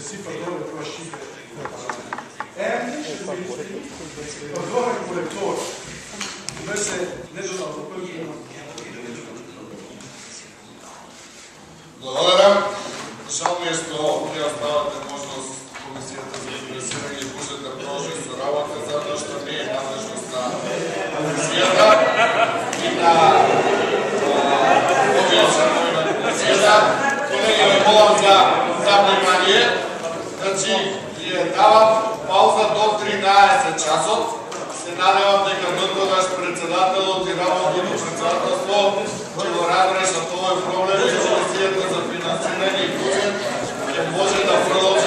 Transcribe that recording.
се сипа доле тоа шипе. Ще мисли, подгоре колектор. Беше недодал за първи. Благодарам. Жал ми е што не оставате можност Комисијата за финансирање и бюджет да продолжи со работа, затоа што не е надлежност на Комисијата и на овие членови на Комисијата. Колеги, ве молам за внимание. Значи, вие давам пауза до 13 часот. Се надевам дека докогаш председателот и работното председателство ќе го разрешат овој проблем и Комисијата за финансирање и бюджет ќе може да продолжи